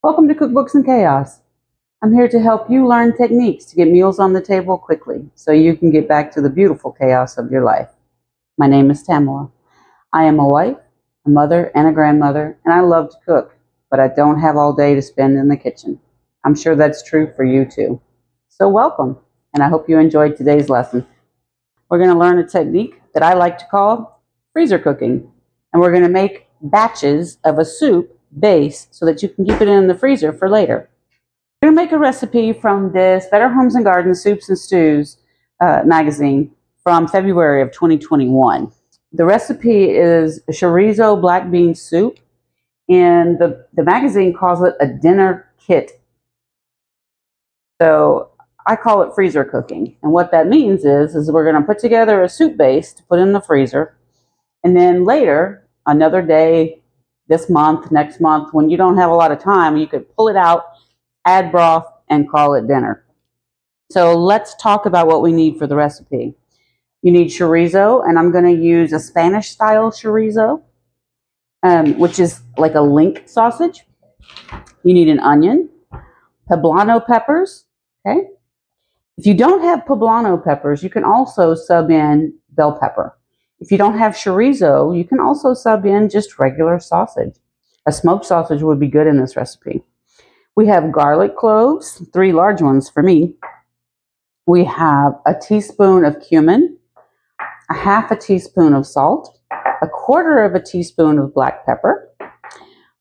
Welcome to Cookbooks and Chaos. I'm here to help you learn techniques to get meals on the table quickly so you can get back to the beautiful chaos of your life. My name is Tamala. I am a wife, a mother, and a grandmother, and I love to cook, but I don't have all day to spend in the kitchen. I'm sure that's true for you too. So welcome, and I hope you enjoyed today's lesson. We're going to learn a technique that I like to call freezer cooking, and we're going to make batches of a soup base so that you can keep it in the freezer for later. We're going to make a recipe from this Better Homes and Gardens Soups and Stews magazine from February of 2021. The recipe is chorizo black bean soup, and the magazine calls it a dinner kit. So I call it freezer cooking. And what that means is we're going to put together a soup base to put in the freezer, and then later, another day, this month, next month, when you don't have a lot of time, you could pull it out, add broth, and call it dinner. So let's talk about what we need for the recipe. You need chorizo, and I'm going to use a Spanish-style chorizo, which is like a link sausage. You need an onion, poblano peppers, okay? If you don't have poblano peppers, you can also sub in bell pepper. If you don't have chorizo, you can also sub in just regular sausage. A smoked sausage would be good in this recipe. We have garlic cloves, 3 large ones for me. We have a teaspoon of cumin, a half a teaspoon of salt, a quarter of a teaspoon of black pepper.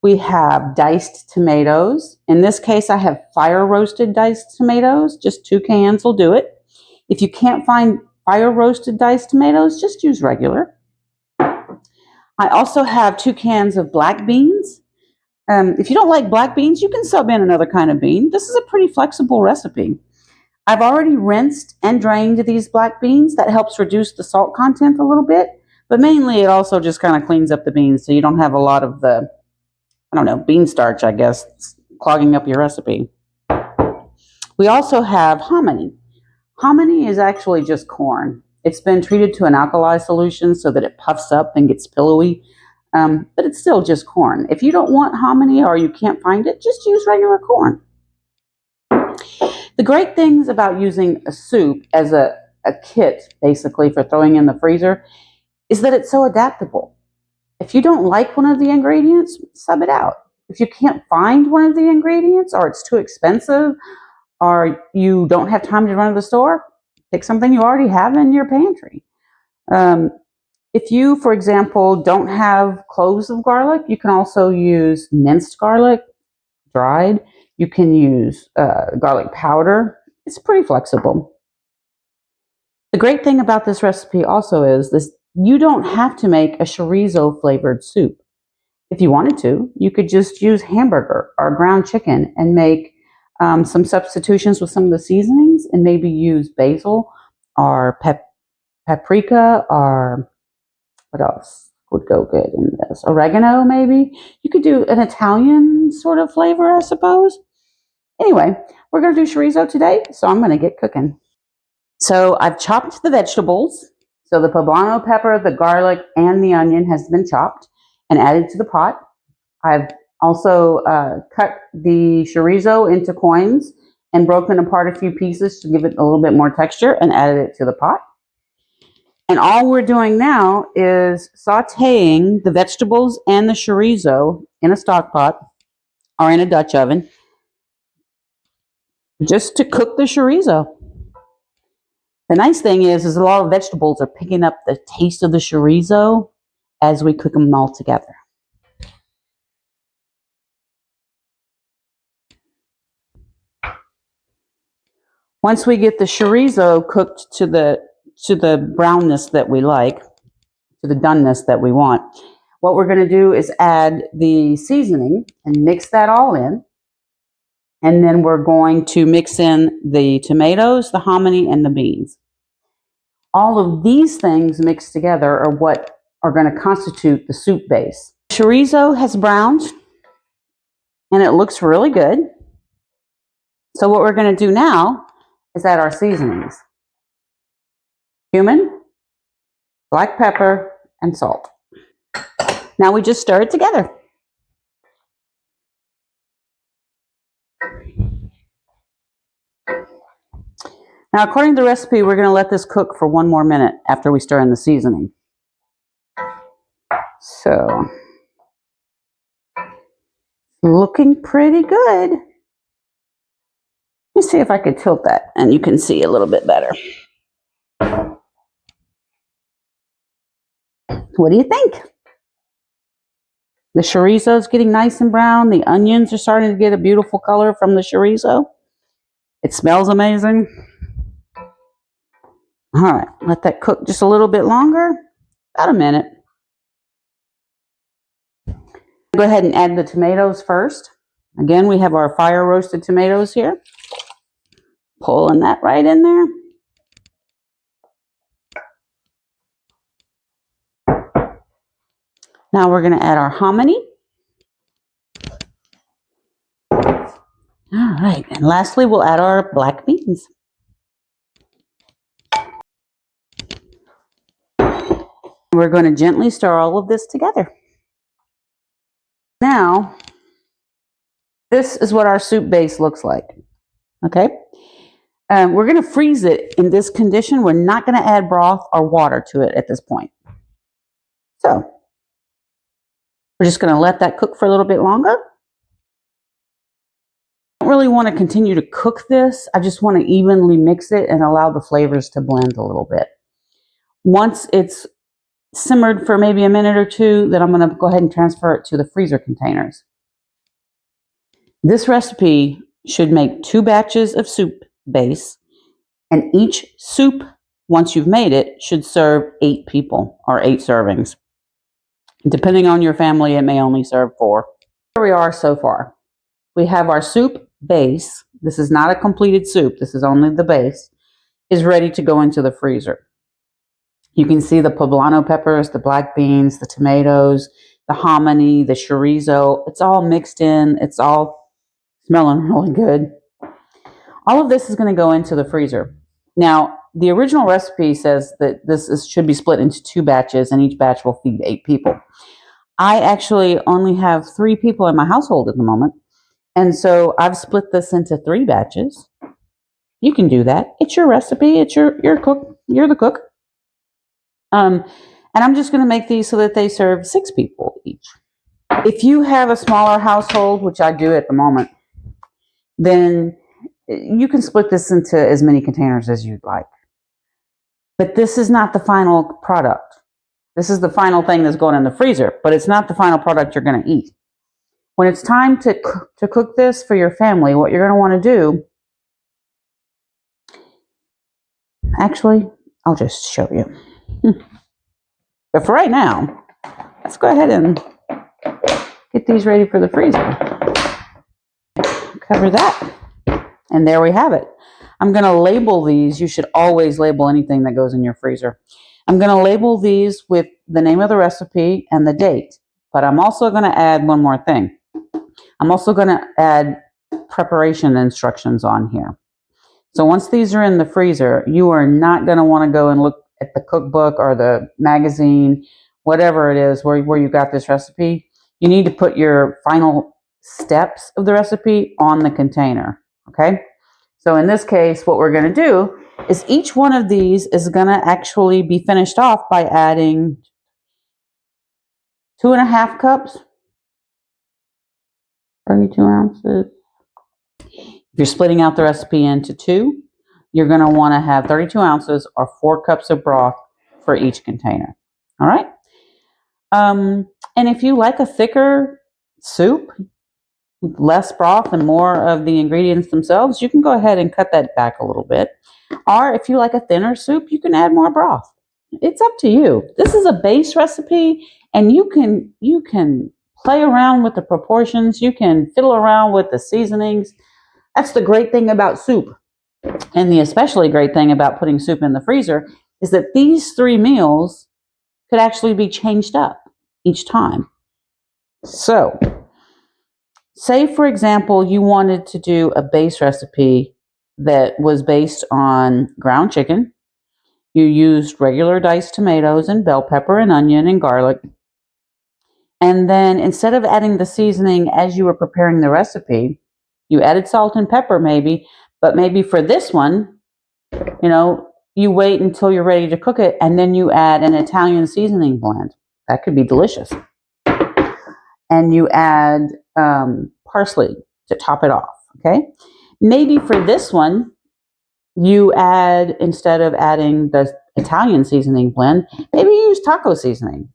We have diced tomatoes. In this case, I have fire roasted diced tomatoes. Just 2 cans will do it. If you can't find fire roasted diced tomatoes, just use regular. I also have 2 cans of black beans. If you don't like black beans, you can sub in another kind of bean. This is a pretty flexible recipe. I've already rinsed and drained these black beans. That helps reduce the salt content a little bit, but mainly it also just kind of cleans up the beans so you don't have a lot of the, bean starch, I guess, clogging up your recipe. We also have hominy. Hominy is actually just corn. It's been treated to an alkali solution so that it puffs up and gets pillowy, but it's still just corn. If you don't want hominy or you can't find it, just use regular corn. The great things about using a soup as a kit, basically, for throwing in the freezer, is that it's so adaptable. If you don't like one of the ingredients, sub it out. If you can't find one of the ingredients, or it's too expensive, or you don't have time to run to the store, pick something you already have in your pantry. If you, for example, don't have cloves of garlic, you can also use minced garlic, dried. You can use garlic powder. It's pretty flexible. The great thing about this recipe also is this: you don't have to make a chorizo flavored soup. If you wanted to, you could just use hamburger or ground chicken and make some substitutions with some of the seasonings, and maybe use basil or paprika, or what else would go good in this? Oregano, maybe. You could do an Italian sort of flavor, I suppose. Anyway, we're going to do chorizo today, so I'm going to get cooking. So I've chopped the vegetables. So the poblano pepper, the garlic, and the onion has been chopped and added to the pot. I've also cut the chorizo into coins and broken apart a few pieces to give it a little bit more texture and added it to the pot. And all we're doing now is sauteing the vegetables and the chorizo in a stock pot or in a Dutch oven, just to cook the chorizo. The nice thing is a lot of vegetables are picking up the taste of the chorizo as we cook them all together. Once we get the chorizo cooked to the brownness that we like, to the doneness that we want, what we're going to do is add the seasoning and mix that all in. And then we're going to mix in the tomatoes, the hominy, and the beans. All of these things mixed together are what are going to constitute the soup base. Chorizo has browned, and it looks really good. So what we're going to do now is add our seasonings: cumin, black pepper, and salt. Now we just stir it together. Now, according to the recipe, we're going to let this cook for 1 more minute after we stir in the seasoning. So, looking pretty good. Let me see if I could tilt that and you can see a little bit better. What do you think? The chorizo is getting nice and brown. The onions are starting to get a beautiful color from the chorizo. It smells amazing. All right, let that cook just a little bit longer, about a minute. Go ahead and add the tomatoes first. Again, we have our fire roasted tomatoes here. Pulling that right in there. Now we're going to add our hominy. All right, and lastly, we'll add our black beans. We're going to gently stir all of this together. Now, this is what our soup base looks like. Okay? We're going to freeze it in this condition. We're not going to add broth or water to it at this point. So, we're just going to let that cook for a little bit longer. I don't really want to continue to cook this. I just want to evenly mix it and allow the flavors to blend a little bit. Once it's simmered for maybe a minute or two, then I'm going to go ahead and transfer it to the freezer containers. This recipe should make 2 batches of soup base, and each soup, once you've made it, should serve 8 people or 8 servings. Depending on your family, it may only serve 4. Here we are so far. We have our soup base. This is not a completed soup. This is only the base. Is ready to go into the freezer. You can see the poblano peppers, the black beans, the tomatoes, the hominy, the chorizo. It's all mixed in. It's all smelling really good. All of this is going to go into the freezer. Now, the original recipe says that should be split into 2 batches, and each batch will feed 8 people. I actually only have 3 people in my household at the moment, and so I've split this into 3 batches. You can do that. It's your recipe. It's your cook. You're the cook. And I'm just going to make these so that they serve 6 people each. If you have a smaller household, which I do at the moment, then you can split this into as many containers as you'd like. But this is not the final product. This is the final thing that's going in the freezer, but it's not the final product you're going to eat. When it's time to cook this for your family, what you're going to want to do, actually, I'll just show you. But for right now, let's go ahead and get these ready for the freezer. Cover that. And there we have it. I'm going to label these. You should always label anything that goes in your freezer. I'm going to label these with the name of the recipe and the date. But I'm also going to add one more thing. I'm also going to add preparation instructions on here. So once these are in the freezer, you are not going to want to go and look at the cookbook or the magazine, whatever it is where you got this recipe. You need to put your final steps of the recipe on the container. Okay, so in this case, what we're going to do is each one of these is going to actually be finished off by adding 2.5 cups, 32 ounces. If you're splitting out the recipe into 2, you're going to want to have 32 ounces or 4 cups of broth for each container. All right. And if you like a thicker soup, with less broth and more of the ingredients themselves, you can go ahead and cut that back a little bit. Or if you like a thinner soup, you can add more broth. It's up to you. This is a base recipe, and you can play around with the proportions. You can fiddle around with the seasonings. That's the great thing about soup. And the especially great thing about putting soup in the freezer is that these 3 meals could actually be changed up each time. So, say, for example, you wanted to do a base recipe that was based on ground chicken. You used regular diced tomatoes and bell pepper and onion and garlic. And then instead of adding the seasoning as you were preparing the recipe, you added salt and pepper maybe, But maybe for this one, you wait until you're ready to cook it, and then you add an Italian seasoning blend. That could be delicious. And you add parsley to top it off, okay? Maybe for this one, you add, instead of adding the Italian seasoning blend, maybe you use taco seasoning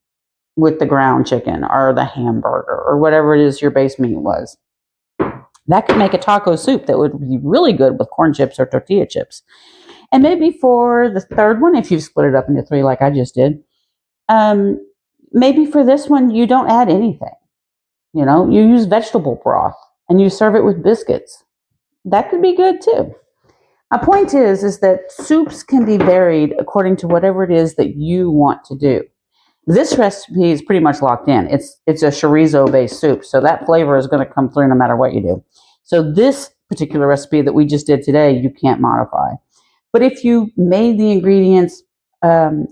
with the ground chicken or the hamburger or whatever it is your base meat was. That could make a taco soup that would be really good with corn chips or tortilla chips. And maybe for the third one, if you split it up into 3 like I just did, maybe for this one, you don't add anything. You use vegetable broth and you serve it with biscuits. That could be good too. My point is that soups can be varied according to whatever it is that you want to do. This recipe is pretty much locked in. It's a chorizo based soup, so that flavor is going to come through no matter what you do. So this particular recipe that we just did today, you can't modify. But if you made the ingredients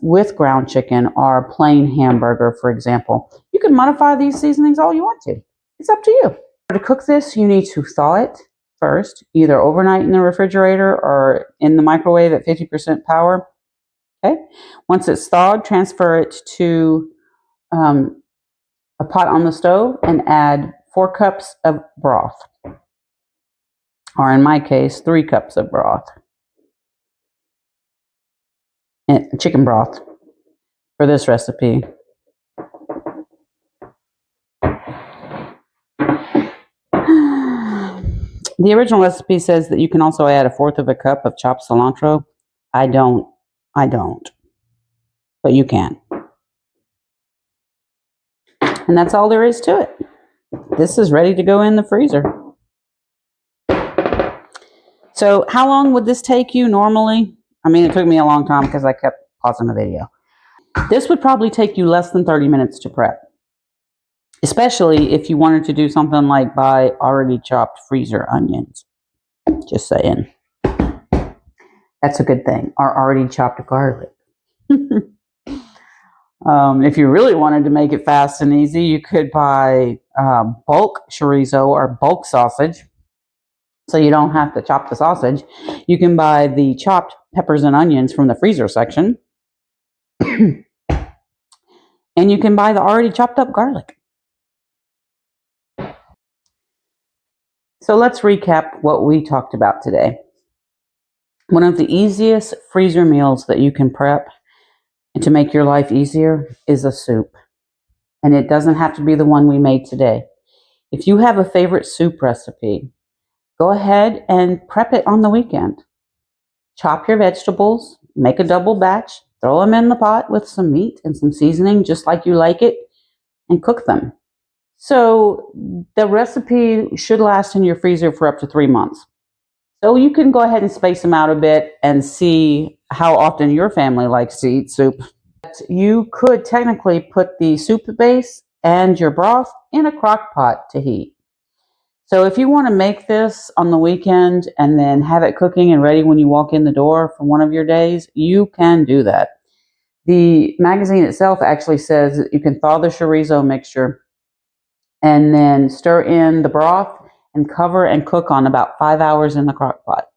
with ground chicken or plain hamburger, for example, you can modify these seasonings all you want to. It's up to you. To cook this, you need to thaw it first, either overnight in the refrigerator or in the microwave at 50% power. Okay. Once it's thawed, transfer it to a pot on the stove and add 4 cups of broth, or in my case, 3 cups of broth. And chicken broth for this recipe. The original recipe says that you can also add 1/4 of a cup of chopped cilantro. I don't, but you can. And that's all there is to it. This is ready to go in the freezer. So how long would this take you normally? I mean, it took me a long time because I kept pausing the video. This would probably take you less than 30 minutes to prep, especially if you wanted to do something like buy already chopped freezer onions. Just saying. That's a good thing. Or already chopped garlic. If you really wanted to make it fast and easy, you could buy bulk chorizo or bulk sausage. So you don't have to chop the sausage. You can buy the chopped peppers and onions from the freezer section. And you can buy the already chopped up garlic. So let's recap what we talked about today. One of the easiest freezer meals that you can prep and to make your life easier is a soup. And it doesn't have to be the one we made today. If you have a favorite soup recipe, go ahead and prep it on the weekend. Chop your vegetables, make a double batch, throw them in the pot with some meat and some seasoning just like you like it, and cook them. So the recipe should last in your freezer for up to 3 months. So you can go ahead and space them out a bit and see how often your family likes to eat soup. You could technically put the soup base and your broth in a crock pot to heat. So if you want to make this on the weekend and then have it cooking and ready when you walk in the door for one of your days, you can do that. The magazine itself actually says that you can thaw the chorizo mixture and then stir in the broth and cover and cook on about 5 hours in the crock pot.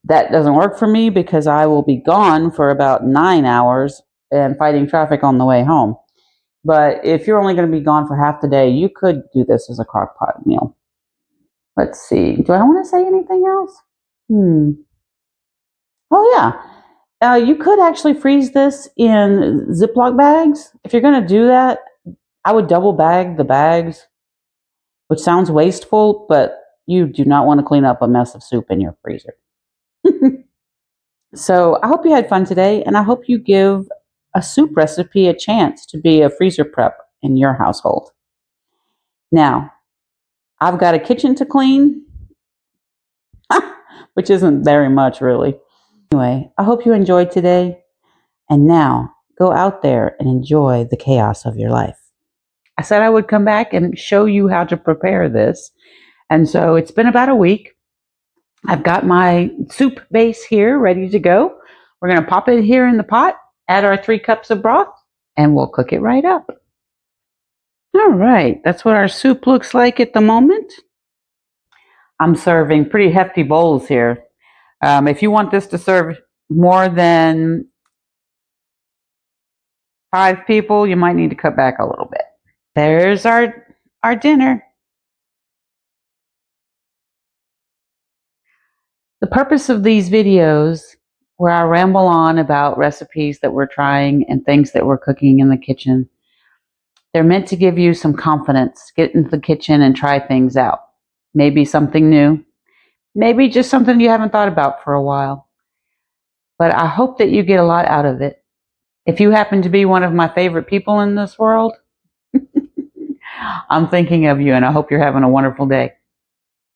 That doesn't work for me because I will be gone for about 9 hours and fighting traffic on the way home. But if you're only going to be gone for half the day, you could do this as a crock pot meal. Let's see. Do I want to say anything else? Oh, yeah. You could actually freeze this in Ziploc bags. If you're going to do that, I would double bag the bags, which sounds wasteful, but you do not want to clean up a mess of soup in your freezer. So I hope you had fun today, and I hope you give a soup recipe a chance to be a freezer prep in your household. Now, I've got a kitchen to clean, which isn't very much really. Anyway, I hope you enjoyed today, and now go out there and enjoy the chaos of your life. I said I would come back and show you how to prepare this, and so it's been about a week. I've got my soup base here ready to go. We're going to pop it here in the pot, add our 3 cups of broth, and we'll cook it right up. All right, that's what our soup looks like at the moment. I'm serving pretty hefty bowls here. If you want this to serve more than 5 people, you might need to cut back a little bit. There's our dinner. The purpose of these videos, where I ramble on about recipes that we're trying and things that we're cooking in the kitchen, they're meant to give you some confidence. Get into the kitchen and try things out. Maybe something new. Maybe just something you haven't thought about for a while. But I hope that you get a lot out of it. If you happen to be one of my favorite people in this world, I'm thinking of you, and I hope you're having a wonderful day.